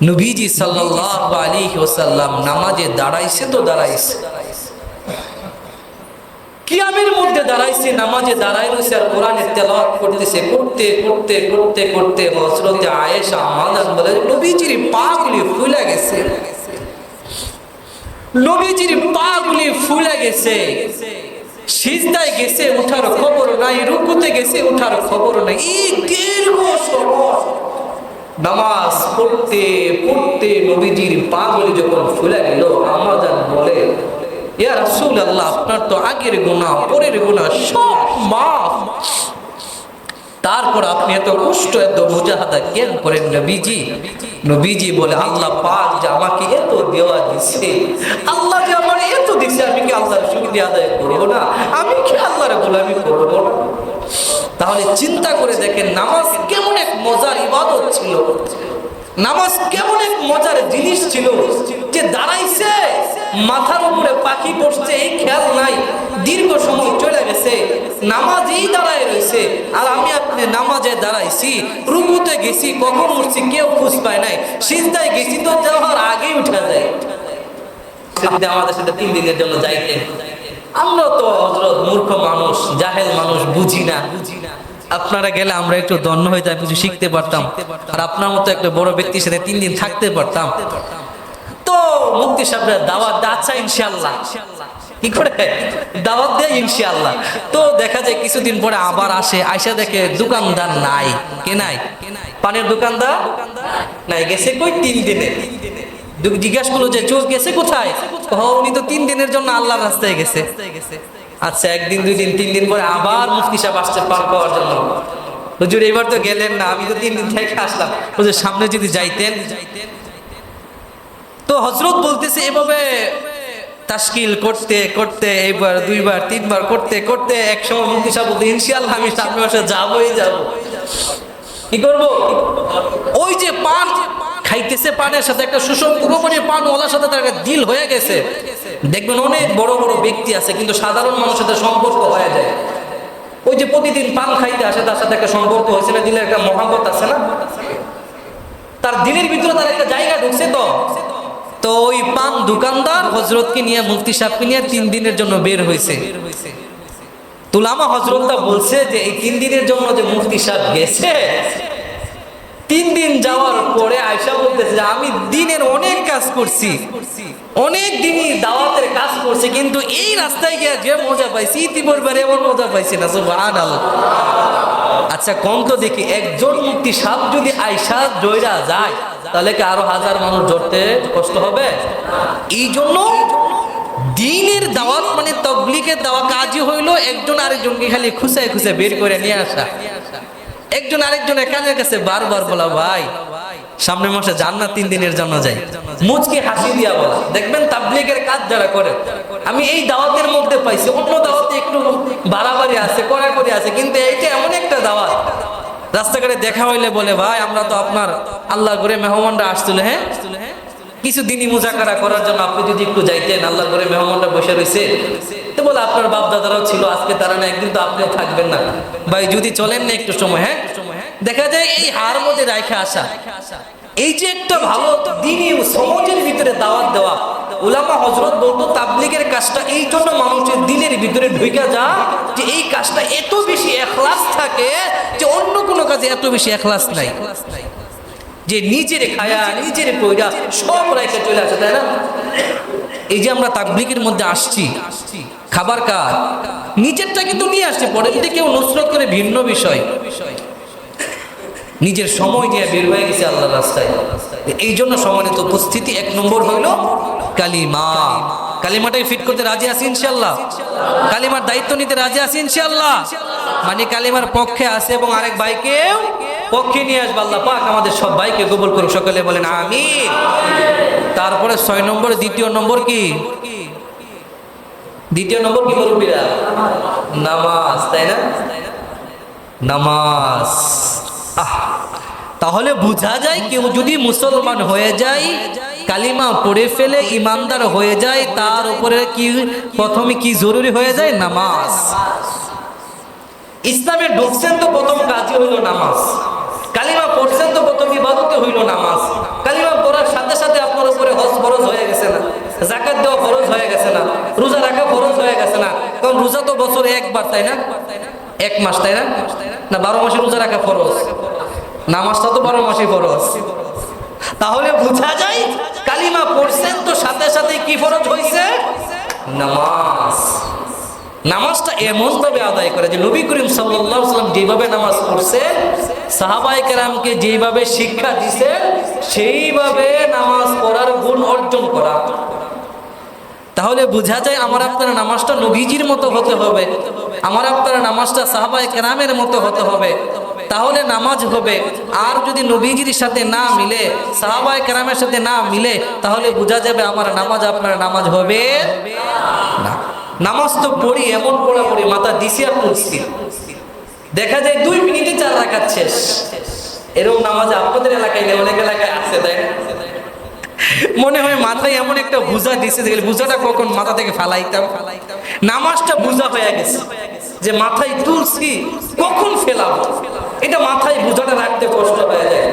নবীজি সাল্লাল্লাহু আলাইহি ওয়াসাল্লাম নামাজে দাঁড়াইছে তো দাঁড়াইছে, কিয়ামের মধ্যে দাঁড়াইছে, নামাজে দাঁড়াই রয়েছে আর কোরআনের তেলাওয়াত করতেছে। করতে করতে করতে করতে হযরতে আয়েশা আমাদের বলে নবীজির পাগুলি ফুলে গেছে, নবীজির পাগুলি ফুলে গেছে, সিজদায় গেছে ওঠার খবর নাই, রুকুতে গেছে ওঠার খবর নাই। এই দীর্ঘ সময় নামাজ পড়তে পড়তে নবীজির পাগুলি যখন ফুলে গেল, আমাদের বলে ইয়া রাসূলুল্লাহ, আপনার তো আগের গুনাহ পরের গুনাহ সব মাফ, তারপর আপনি এত কষ্ট এত মুজাহাদা কেন করেন নবীজি? নবীজি বলে আল্লাহ পাক যে আমাকে এত দেওয়া দিছে, আল্লাহ যে আমার এত দিছে, আমি কি আল্লাহর শুকরিয়া আদায় করব না? আমি কি আল্লাহর গোলামি করব না? তাহলে চিন্তা করে দেখেন নামাজ কেমন এক মজার ইবাদত ছিল, নামাজ কেমন এক মজার জিনিস ছিল যে দাঁড়াইছে, মাথার উপরে পাখি বসছে এই খেয়াল নাই, দীর্ঘ সময় চলে গেছে, নামাজেই দাঁড়ায় রয়েছে। আর আমি আপনি নামাজে দাঁড়াইছি, রুকুতে গেছি, কখন উঠছি কেউ খোঁজ পায় নাই, সিজদায় গেছি তো যাওয়ার আগেই উঠা যায়। যদি আমাদের সাথে 3 দিনের জন্য যাইতেন, আমরা তো হযরত মূর্খ মানুষ, জাহেল মানুষ, বুঝি না। আপনারা গেলে আমরা একটু ধন্য হইতাম, কিছু শিখতে পারতাম, আর আপনার মতো একটা বড় ব্যক্তির সাথে 3 দিন থাকতে পারতাম। তো মুফতি সাহেবরা দাওয়াত আচ্ছা ইনশাআল্লাহ, কি করে দাওয়াত দেয় ইনশাআল্লাহ। তো দেখা যায় কিছুদিন পরে আবার আসে, আয়সা দেখে দোকানদার নাই, কে নাই? পানের দোকানদার নাই, গেছে কই 3 দিনে। জিজ্ঞাসা করলো যে চোর গেছে কোথায়? উনি তো 3 দিনের জন্য আল্লাহর রাস্তায় গেছে। আচ্ছা, 1 দিন 2 দিন 3 দিন পরে আবার মুফতি সাহেব আসছে পার পাওয়ার জন্য। হুজুর এবার তো গেলেন না, আমি তো 3 দিন থেকে আসলাম, হুজুর সামনে যদি যাইতেন। তো হযরত বলতেছে এভাবে তাশকিল করতে করতে একবার 2 বার 3 বার করতে করতে একসময় মুফতি সাহেব বলতে ইনশাআল্লাহ আমি সামনে মাসে যাবই যাব। কি করব? ওই যে পান খাইতেছে, পানের সাথে একটা সুসম্পর্ক করে পানওয়ালার সাথে তার দিল হয়ে গেছে। দেখবেন অনেক বড় বড় ব্যক্তি আছে কিন্তু সাধারণ মানুষের সাথে সম্পর্ক হয়ে যায়। ওই যে প্রতিদিন পান খাইতে আসে, তার সাথে একটা সম্পর্ক হয়েছে না, দিলের একটা মহব্বত আছে না, তার দিলের ভিতরে তার একটা জায়গা ঢুকছে। তো ওই পান দোকানদার হযরতকে নিয়ে, মুফতি সাহেবকে নিয়ে 3 দিনের জন্য বের হয়েছে। তুলামা হযরতটা বলছে যে এই 3 দিনের জন্য যে মুফতি সাহেব গেছে, 3 দিন যাওয়ার পরে আয়েশা বলতেছে যে আমি দিনের অনেক কাজ করছি, অনেক দিনই দাওয়াতের কাজ করছি, কিন্তু এই রাস্তায় গিয়ে যে মজা পাইছি ইতিপূর্বে এমন মজা পাইছি না। সুবহানাল্লাহ। আচ্ছা কোন তো দেখি, একজন মুফতি সাহেব যদি আয়েশা জয়রা যায় তাহলে কি আরো 1000 মানুষ জড়তে কষ্ট হবে? এই জন্য দ্বীনের দাওয়াত মানে তাবলীগের দাওয়াত কাজই হইলো একজন আরেকজনকে খালি খুঁচায় খুঁচায় বের করে নিয়ে আসা, একজন আরেকজনের কানের কাছে বারবার বলা ভাই সামনের মাসে যান না, 3 দিনের জন্য যাই, মুচকি হাসি দিয়া বলা। দেখবেন তাবলীগের কাজ যারা করে, আমি এই দাওয়াতের মধ্যে পাইছি, অন্য দাওয়াতে একটু বাড়াবাড়ি আছে, কড়াকড়ি আছে, কিন্তু এইটা এমন একটা দাওয়াত রাস্তাঘাটে দেখা হইলে বলে ভাই আমরা তো আপনার আল্লাহর ঘরে মেহমানরা আসছিল, হ্যাঁ কিছু দিনই মুজাকারা করার জন্য আপনি যদি একটু যাইতেন, আল্লাহর ঘরে মেহমানরা বসে রয়েছে, তো বলে আপনার বাপ দাদারাও ছিল, আজকে তারা না, একদিন তো আপনিও থাকবেন না, ভাই যদি চলেন না একটু সময়। হ্যাঁ দেখা যায় এই হার মধ্যে রাইখা আসা, এই যে একটা ভালো দ্বীনি সমাজের ভিতরে দাওয়াত দেওয়া। উলামা হযরত বলতো তাবলীগের কাজটা এই জন্য মানুষের দিলের ভিতরে ঢুকে যা, যে এই কাজটা এত বেশি ইখলাস থাকে যে অন্য কোনো কাজে এত বেশি ইখলাস নাই, যে নিজের খায়া নিজের পয়রা সব রাইখা চলে আসে, তাই না? এই যে আমরা তাবলীগের মধ্যে আসছি, খাবার কাজ নিজেরটা কিন্তু নিয়ে আসছে, পরে যদি কেউ নুসরত করে ভিন্ন বিষয়, নিজের সময় নিয়ে বের হয়ে গেছে আল্লাহর রাস্তায়। এই জন্য সম্মানিত উপস্থিতি, 1 নম্বর হইল কালিমা। কালিমাটাই ফিট করতে রাজি আছি ইনশাআল্লাহ, কালিমার দায়িত্ব নিতে রাজি আছি ইনশাআল্লাহ, মানে কালিমার পক্ষে আছে এবং আরেক ভাইকেও পক্ষে নিয়ে আসবে। আল্লাহ পাক আমাদের সব ভাইকে কবুল করুন, সকলে বলেন আমিন। তারপরে 6 নম্বর, দ্বিতীয় নম্বর কি? দ্বিতীয় নম্বর কি মুরব্বিরা? নামাজ, তাই না? নামাজ। তাহলে বোঝা যায় কেউ যদি মুসলমান হয়ে যায়, কালিমা পড়ে ফেলে ইমানদার হয়ে যায়, তার উপরে কি প্রথমে কি জরুরি হয়ে যায়? নামাজ। ইসলামে ঢুকছেন তো প্রথম কাজই হইল নামাজ, কালিমা পড়ছেন তো প্রথম ইবাদতে হইল নামাজ। কালিমা পড়া হয়ে গেছে না, রোজা রাখা ফরজ হয়ে গেছে না, কারণ রোজা তো বছরে একবার, তাই না? এক মাস, তাই না? না 12 মাসে রোজা রাখা ফরজ? নামাজটা তো 12 মাসে ফরজ। তাহলে বোঝা যায় কালিমা পড়ছেন তো সাথে সাথে কি ফরজ হয়েছে? নামাজ। নামাজটা এমন ভাবে আদায় করে যে নবী করিম সাল্লাল্লাহু আলাইহি ওয়াসাল্লাম যেভাবে নামাজ পড়ছেন, সাহাবায়ে কেরামকে যেভাবে শিক্ষা দিয়েছেন, সেইভাবে নামাজ পড়ার গুণ অর্জন করা। তাহলে বোঝা যায় আমার আপনার নামাজটা নবীজির মতো হতে হবে, আমার আপনার নামাজটা সাহাবায়ে কেরামের মতো হতে হবে, তাহলে নামাজ হবে। আর যদি নবীজির সাথে না মিলে, সাহাবায়ে কেরামের সাথে না মিলে, তাহলে বোঝা যাবে আমার নামাজ আপনার নামাজ হবে না। নামাজ তো পড়ি, এমন পড়ি মাথা দিছি আর পড়ছি, দেখা যায় 2 মিনিটে 4 রাকাত শেষ। এরকম নামাজ আপনাদের এলাকায় নেই, অনেক এলাকায় আছে, তাই না? মনে হয় মাথায় এমন একটা বুঝা দিছে, বুঝাটা কখন মাথা থেকে ফালাইতাম, নামাজটা বুঝা হয়ে গেছে যে মাথায় তুলছি কখন ফেলাবো, এটা মাথায় বুঝাটা রাখতে কষ্ট হয়ে যায়।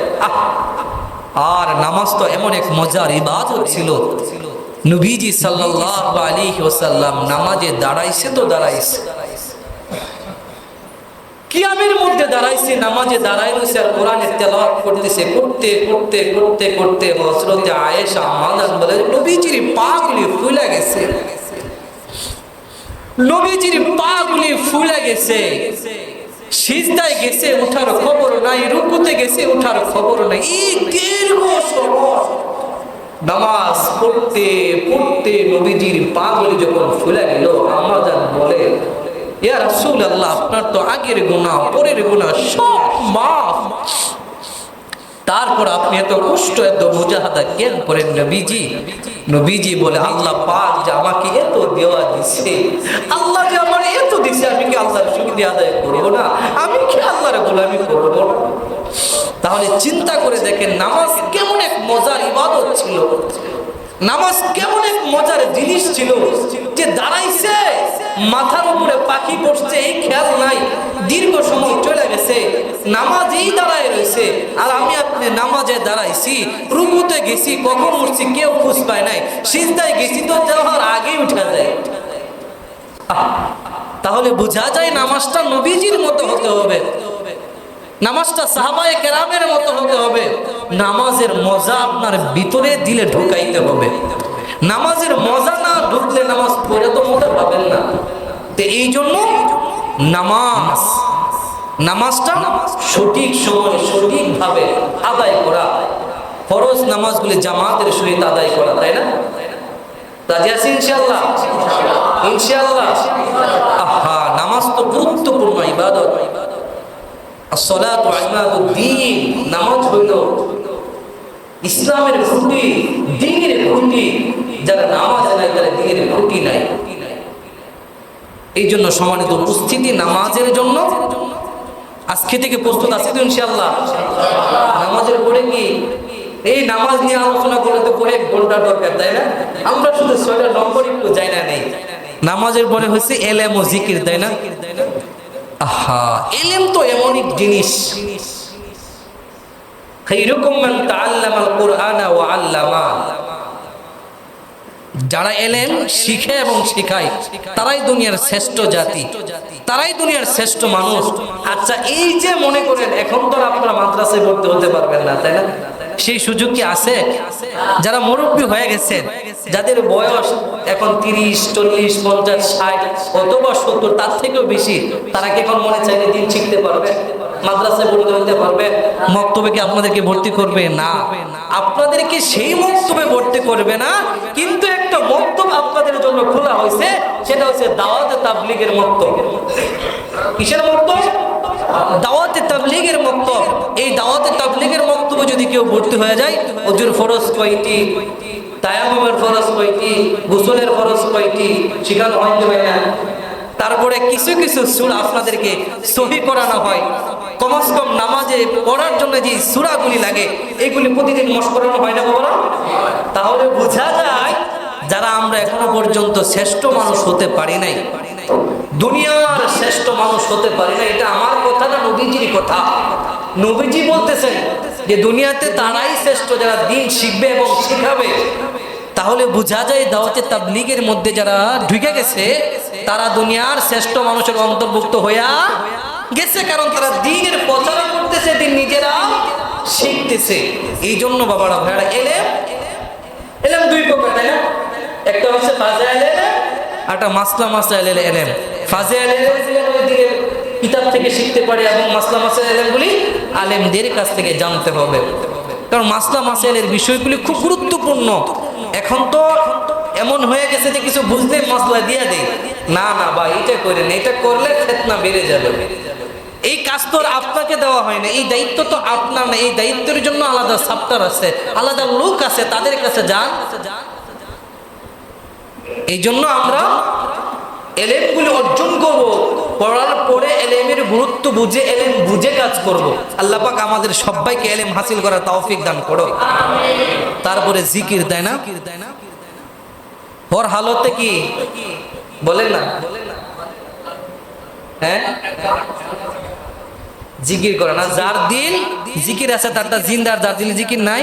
আর নামাজ তো এমন এক মজার ইবাদত ছিল, নবীজি সাল্লাল্লাহু আলাইহি ওয়াসাল্লাম নামাজে দাঁড়াইছে তো দাঁড়াইছে, কিয়ামের মধ্যে দাঁড়াইছে, নামাজে দাঁড়াই রয়েছে আর কোরআনের তেলাওয়াত করতেছে। করতে করতে করতে করতে হযরত আয়েশা আমাদের বলে নবীজির পাগুলি ফুলে গেছে, নবীজির পাগুলি ফুলে গেছে, সিজদায় গেছে ওঠার খবর নাই, রুকুতে গেছে ওঠার খবর নাই। এই দীর্ঘ সময় নামাজ পড়তে পড়তে নবীজির পাগুলি যখন ফুলে গেল, আমাদের বলে ইয়া রাসূলুল্লাহ, আপনার তো আগের গুনাহ পরের গুনাহ সব মাফ, তারপর আপনি এত কষ্ট এত মুজাহাদা কেন করেন নবীজি? নবীজি বলে আল্লাহ পাক যে আমাকে এত দেওয়া দিছে, আল্লাহ যে আমার এত দিছে, আমি কি আল্লাহর শুকরিয়া আদায় করব না? আমি কি আল্লাহর গোলামি করব না? তাহলে চিন্তা করে দেখেন নামাজ কেমন এক মজার ইবাদত ছিল, নামাজ কেমন এক মজার জিনিস ছিল যে দাঁড়াইছে, মাথার উপরে পাখি পড়ছে এই খেয়াল নাই, দীর্ঘ সময় চলে গেছে, নামাজেই দাঁড়ায় রয়েছে। আর আমি আপনি নামাজে দাঁড়াইছি, রুকুতে গেছি, কখন উঠছি কেউ খুঁজ পায় নাই, সিজদায় গেছি তো যাওয়ার আগেই উঠে যায়। তাহলে বোঝা যায় নামাজটা নবীজির মতো হতে হবে, নামাজটা সাহাবায়ে কেরামের মতো হতে হবে, নামাজের মজা আপনার ভিতরে দিলে ঢুকাইতে হবে। নামাজের মজা না ঢুকলে নামাজ পড়ে তো মোটা পাবেন না। তো এই জন্য নামাজটা সঠিক সময়ে সঠিকভাবে আদায় করা, ফরজ নামাজগুলি জামাতের সহিত আদায় করা, তাই না? রাজি আছি ইনশাআল্লাহ? ইনশাআল্লাহ। নামাজ তো গুরুত্বপূর্ণ ইবাদত। আসসালাতু ইমাদুদ্দিন, নামাজ হইল ইসলামের খুঁটি, দ্বীনের খুঁটি। যারা নামাজ নাই তারা দ্বীনের খুঁটি নাই। এই জন্য সম্মানিত উপস্থিতি, নামাজের জন্য আজকে থেকে প্রস্তুত আছে তো ইনশাআল্লাহ? নামাজের পরে কি এই নামাজ নিয়ে আলোচনা করলে তো কয়েক ঘন্টা দরকার, তাই না? আমরা শুধু 6টা নম্বর একটু যাই না নেই। নামাজের পরে হচ্ছে এলেম ও জিকির, তাই না? এলেম তো এমন এক জিনিস, খায়রুকুম মান তাআল্লামাল কুরআনা ওয়া আল্লামা, যারা এলেম শিখে এবং শেখায় তারাই দুনিয়ার শ্রেষ্ঠ জাতি, তারাই দুনিয়ার শ্রেষ্ঠ মানুষ। আচ্ছা, এই যে মনে করেন এখন তো আপনারা মাদ্রাসায় ভর্তি হতে পারবেন না, তাই না? সেই সুযোগ কি আছে? যারা মুরব্বী হয়ে গেছেন, যাদের বয়স এখন 30, 40, 50, 60 অথবা 70, তার থেকেও বেশি, তারা কি এখন মনে চাইলে দিন শিখতে পারবে, মাদ্রাসায় ভর্তি হতে পারবে? মক্তবে কি আপনাদেরকে ভর্তি করবে না? আপনাদেরকে সেই মক্তবে ভর্তি করবে না, কিন্তু একটা মক্তব আপনাদের জন্য খোলা হয়েছে, সেটা হচ্ছে দাওয়াতে তাবলীগের মক্তব। কিসের মক্তব? দাওয়াতে তাবলীগের মক্তব। এই দাওয়াতে তাবলীগের মক্তবে যদি কেউ ভর্তি হয়ে যায়, ওজুর ফরজ কয়টি, তায়াম্মুমের ফরজ কয়টি, গোসলের ফরজ কয়টি শিখানো হয় না? তারপরে কিছু কিছু সূরা আপনাদেরকে সহি করানো হয়, কমস কম নামাজে পড়ার জন্য যে সূরাগুলি লাগে এইগুলি প্রতিদিন মশক করানো হয় না বাবা? তাহলে বোঝা যায় যারা আমরা এখনো পর্যন্ত শ্রেষ্ঠ মানুষ হতে পারি নাই, দুনিয়ার শ্রেষ্ঠ মানুষ হতে পারি না, এটা আমার কথা না, নবীজির কথা। নবীজি বলতেছেন যে দুনিয়াতে তারাই শ্রেষ্ঠ যারা দিন শিখবে এবং শিখাবে, তাহলে বোঝা যায় দাওয়াতে তাবলীগের মধ্যে যারা ঢুকে গেছে তারা দুনিয়ার শ্রেষ্ঠ মানুষের অন্তর্ভুক্ত হইয়া গেছে, কারণ তারা দ্বীনের প্রচার করতেছে, দিন নিজেরা শিখতেছে। এই জন্য বাবারা ভাইরা এলেম দুই প্রকার, তাই না? একটা হচ্ছে ফাজিল ইলম, একটা মাসলা মাসাইল ইলম। ফাজিল ইলম ওই দিকে কিতাব থেকে শিখতে পারে, এবং মাসলা মাসাইল ইলমগুলি আলেমদের কাছ থেকে জানতে হবে, কারণ মাসলা মাসাইলের বিষয়গুলি খুব গুরুত্বপূর্ণ। এখন তো এমন হয়ে গেছে যে কিছু বুঝলে মাসলা দিয়ে দেয়, না না ভাই এটা করেন, এটা করলে ফিতনা বেড়ে যাবে। এই কাজ তো আপনাকে দেওয়া হয় না, এই দায়িত্ব তো আপনার না, এই দায়িত্বের জন্য আলাদা চ্যাপ্টার আছে, আলাদা লোক আছে, তাদের কাছে যান। এই জন্য আমরা এলেমগুলি অর্জন করব, পড়ার পরে এলেমের গুরুত্ব বুঝে এলেম বুঝে কাজ করব। আল্লাহ পাক আমাদের সবাইকে এলেম হাসিল করার তৌফিক দান করো। তারপরে জিকির, তাই না? ওর হালতে কি বলেন না, হ্যাঁ জিকির করে না। যার দিল জিকির আছে তারটা জিন্দার, যার দিল জিকির নাই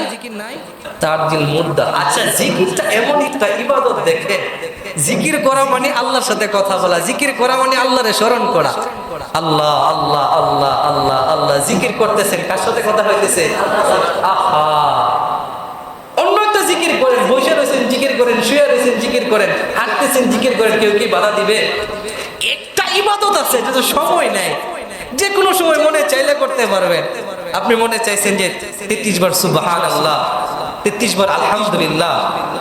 তার দিল মুর্দা। আচ্ছা, জিকিরটা এমন একটা ইবাদত, দেখে জিকির করা মানে আল্লাহর সাথে কথা বলা, জিকির করা মানে আল্লাহরে স্মরণ করা। আল্লাহ আল্লাহ আল্লাহ আল্লাহ আল্লাহ জিকির করতেছেন, কার সাথে কথা হইতেছে? আহা, অন্য একটা জিকির করেন, বসে রয়েছেন জিকির করেন, শুয়ে রয়েছেন জিকির করেন, হাঁটতেছেন জিকির করেন, কেউ কি বাধা দিবে? একটা ইবাদত আছে যেটা সময় নেয়, যে কোনো সময় মনে চাইলে করতে পারবেন। আপনি মনে চাইছেন যে 33 বার সুবহানাল্লাহ, 33 বার আলহামদুলিল্লাহ,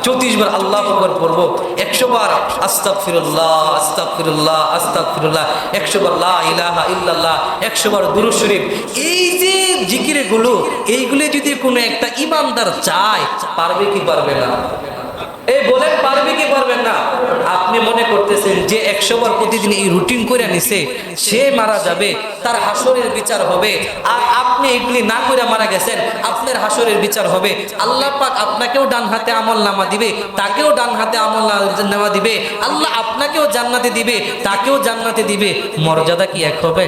34 বার আল্লাহু আকবার পড়বো, 100 বার আস্তাগফিরুল্লাহ আস্তাগফিরুল্লাহ আস্তাগফিরুল্লাহ, 100 বার লা ইলাহা ইল্লাল্লাহ, 100 বার দুরূদ শরীফ। এই যে জিকিরগুলো, এইগুলো যদি কোনো একটা ইমানদার চায়, পারবে কি পারবে না? এই বলেন, পারবে কি পারবেন না? আপনি মনে করতেছেন যে 100 বার প্রতিদিন এই রুটিন করে নিছে, সে মারা যাবে, তার হাসরের বিচার হবে, আর আপনি এগুলি না করে মারা গেছেন, আপনার হাসরের বিচার হবে। আল্লাহ পাক আপনাকেও ডান হাতে আমল নামা দিবে, তাকেও ডান হাতে আমল নামা দিবে। আল্লাহ আপনাকেও জান্নাতে দিবে, তাকেও জান্নাতে দিবে। মর্যাদা কি এক হবে?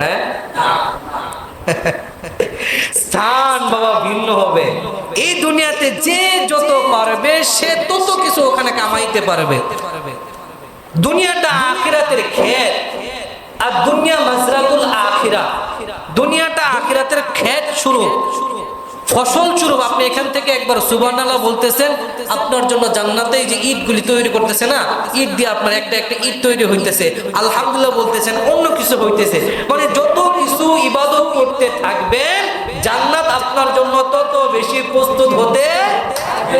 হ্যাঁ, স্থান বাবা ভিন্ন হবে। এই দুনিয়াতে যে যত পারবে সে তত কিছু ওখানে কামাইতে পারবে। দুনিয়াটা আখিরাতের ক্ষেত, আর দুনিয়া মাজরাতুল আখিরা। দুনিয়াটা আখিরাতের ক্ষেত শুরু, ফসল শুরু। আপনি এখান থেকে একবার সুবহানাল্লাহ বলতেছেন, আপনার জন্য জান্নাতে যে ইটগুলি তৈরি করতেছে না, ইট দিয়ে আপনার একটা একটা ইট তৈরি হইতেছে, আলহামদুলিল্লাহ বলতেছেন, অন্য কিছু হইতেছে। মানে যত কিছু ইবাদত করতে থাকবেন, জান্নাত আপনার জন্য তত বেশি প্রস্তুত হতে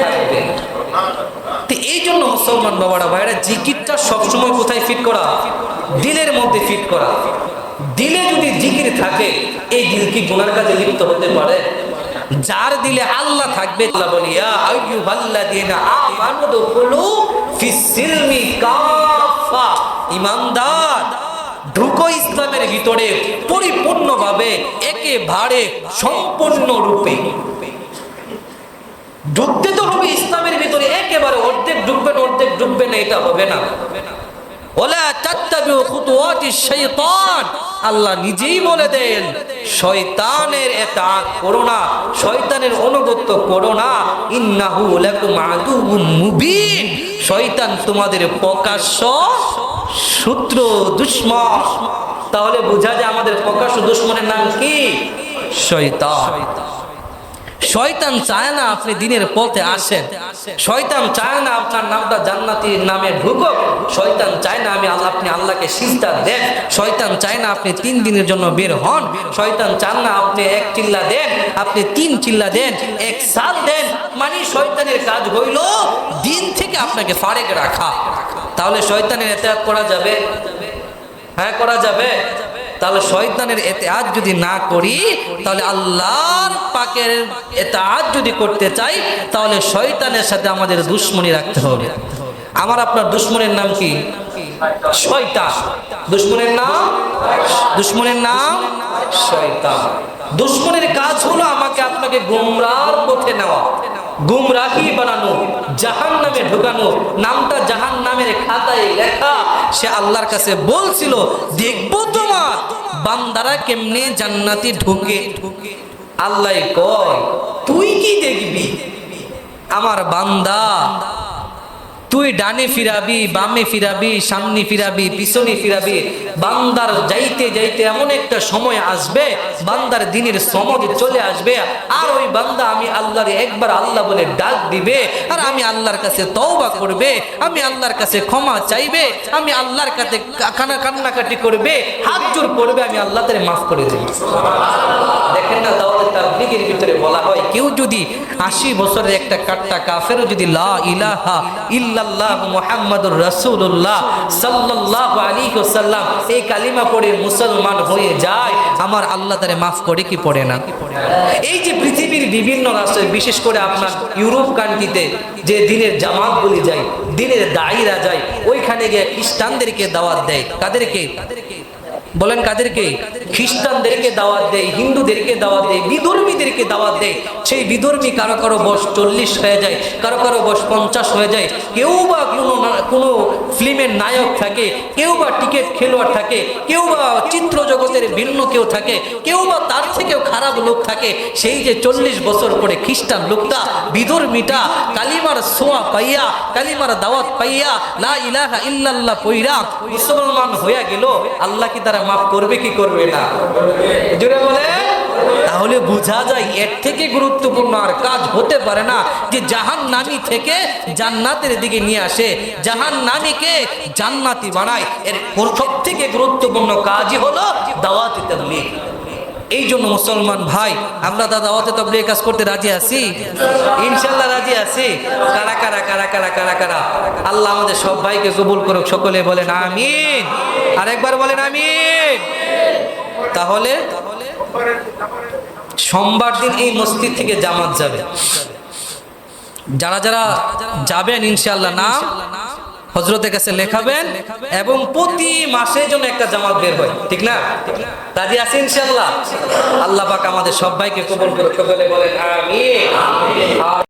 থাকবে। এই জন্য মুসলমান বাবারা ভাইরা, জিকিরটা সবসময় কোথায় ফিট করা? দিলের মধ্যে ফিট করা। দিলে যদি জিকির থাকে, এই দিল কি গুনার কাজে লিপ্ত হতে পারে? যার দিলে আল্লাহ থাকবে, আল্লাহ বলিয়া আইয়ুহাল্লাযীনা আমানু দুখুলু ফিস-সিলমি কাফা, ঈমানদার ঢুকো ইসলামের ভিতরে পরিপূর্ণভাবে, একেবারে সম্পূর্ণ রূপে। ঢুকতে তো হবে ইসলামের ভিতরে একেবারে, অর্ধেক ঢুকবেন অর্ধেক ঢুকবেন না, এটা হবে না। ওয়ালা তাত্তাবিউ খুতুওয়াতিশ শাইতান, আল্লাহ নিজেই বলে দেন, শয়তানের ইতাআত করো না, শয়তানের অনুগত্য করো না। ইন্নাহু লাকুম আদুউম মুবিন, শয়তান তোমাদের প্রকাশ্য শত্রু, দুশমন। তাহলে বোঝা যায় আমাদের প্রকাশ্য দুশমনের নাম কি? শয়তান। শয়তান চায় না আপনি দিনের পথে আসেন, শয়তান চায় না আপনার নামটা জান্নাতীর নামে ঢুকুক, শয়তান চায় না আপনি আল্লাহকে সিজদা দেন, শয়তান চায় না আপনি 3 দিনের জন্য বের হন, শয়তান চান না আপনি 1 চিল্লা দেন, আপনি 3 চিল্লা দেন, 1 সাল দেন। মানে শয়তানের কাজ হইল দিন থেকে আপনাকে ফারেক রাখা। তাহলে শয়তানের ইতাআত করা যাবে? হ্যাঁ, করা যাবে। তাহলে শয়তানের ইতাআত যদি না করি, তাহলে আল্লাহর পাকের ইতাআত যদি করতে চাই, তাহলে শয়তানের সাথে আমাদের দুশমনি রাখতে হবে। আমার আপনার দুশমনের নাম কি? শয়তান। দুশমনের নাম শয়তান। দুশমনের কাজ হলো আমাকে আপনাকে গুমরাহর পথে নেওয়া, গুমরাহি বানানো, জাহান্নামে ঢোকানো। নামটা জাহান্নামের খাতায় লেখা। সে আল্লাহর কাছে বলছিল, দেখবো তোমার বান্দারা কেমনে জান্নাতে ঢোকে। আল্লাহ কয়, তুই কি দেখবি? আমার বান্দা তুই ডানে ফিরাবি, বামে ফিরাবি, সামনে ফিরাবি, পিছনে ফিরাবি, বান্দার যাইতে যাইতে এমন একটা সময় আসবে, বান্দার দিনের সময় চলে আসবে, আর ওই বান্দা আমি আল্লাহর একবার আল্লাহ বলে ডাক দিবে, আর আমি আল্লাহর কাছে তওবা করবে, আমি আল্লাহর কাছে ক্ষমা চাইবে, আমি আল্লাহর কাছে কান্নাকাটি করবে, হাত জোর করবে, আমি আল্লাহ তারে মাফ করে দেব। দেখেন না, দাওয়াত তাবলীগের ভিতরে বলা হয় কেউ যদি 80 বছরের একটা কাট্টা কাফেরও যদি লা ইলাহা ইল্লাল্লাহ মুহাম্মাদুর রাসূলুল্লাহ সাল্লাল্লাহু আলাইহি ওয়াসাল্লাম এই কালিমা পড়ে মুসলমান হয়ে যায়, আমার আল্লাহ তারে মাফ করে কি পড়ে না? এই যে পৃথিবীর বিভিন্ন রাষ্ট্রে, বিশেষ করে আপনার ইউরোপ কান্ট্রিতে যে দিনের জামাতগুলি যায়, দিনের দায়ীরা যায়, ওইখানে গিয়ে খ্রিস্টানদেরকে দাওয়াত দেয়। কাদেরকে বলেন? কাদেরকে? খ্রিস্টানদেরকে দাওয়াত দেয়, হিন্দুদেরকে দাওয়াত দেয়, বিধর্মীদেরকে দাওয়াত দেয়। সেই বিধর্মী কারো কারো বয়স 40 হয়ে যায়, কারো কারো বয়স 50 হয়ে যায়, কেউ বা কোনো ফিল্মের নায়ক থাকে, কেউ বা টিকেট খেলোয়াড় থাকে, কেউ বা চিত্র জগতের ভিন্ন কেউ থাকে, কেউ বা তার থেকেও খারাপ লোক থাকে। সেই যে 40 বছর পরে খ্রিস্টান লোকটা, বিধর্মীটা কালিমার ছোঁয়া পাইয়া, কালিমার দাওয়াত পাইয়া, লা ইলাহা ইল্লাল্লাহ পইরা মুসলমান হইয়া গেল, আল্লাহ কি তারা মাফ করবে কি করবে না? জোরে বলে। তাহলে বোঝা যায় এর থেকে গুরুত্বপূর্ণ আর কাজ হতে পারে না যে জাহান্নামী থেকে জান্নাতের দিকে নিয়ে আসে, জাহান্নামীকে জান্নাতি বানায়। এর সব থেকে গুরুত্বপূর্ণ কাজই হলো দাওয়াত তাবলীগ। এই জন্য মুসলমান ভাই, আমরা দাওয়াতে তাবলীগ কাজ করতে রাজি আছি? ইনশাআল্লাহ রাজি আছি। কারা কারা কারা কারা কারা কারা? আল্লাহ আমাদের সব ভাইকে কবুল করুক, সকলে বলেন আমিন। আরেকবার বলেন আমিন। তাহলে সোমবার দিন এই মসজিদ থেকে জামাত যাবে। যারা যারা যাবেন ইনশাআল্লাহ নাম হযরতের কাছে লেখাবেন, এবং প্রতি মাসের জন্য একটা জামাত বের হয়, ঠিক না? রাজি আছি ইনশাআল্লাহ? আল্লাহ পাক আমাদের সব ভাইকে কবুল করুক, সকলে বলেন আমিন।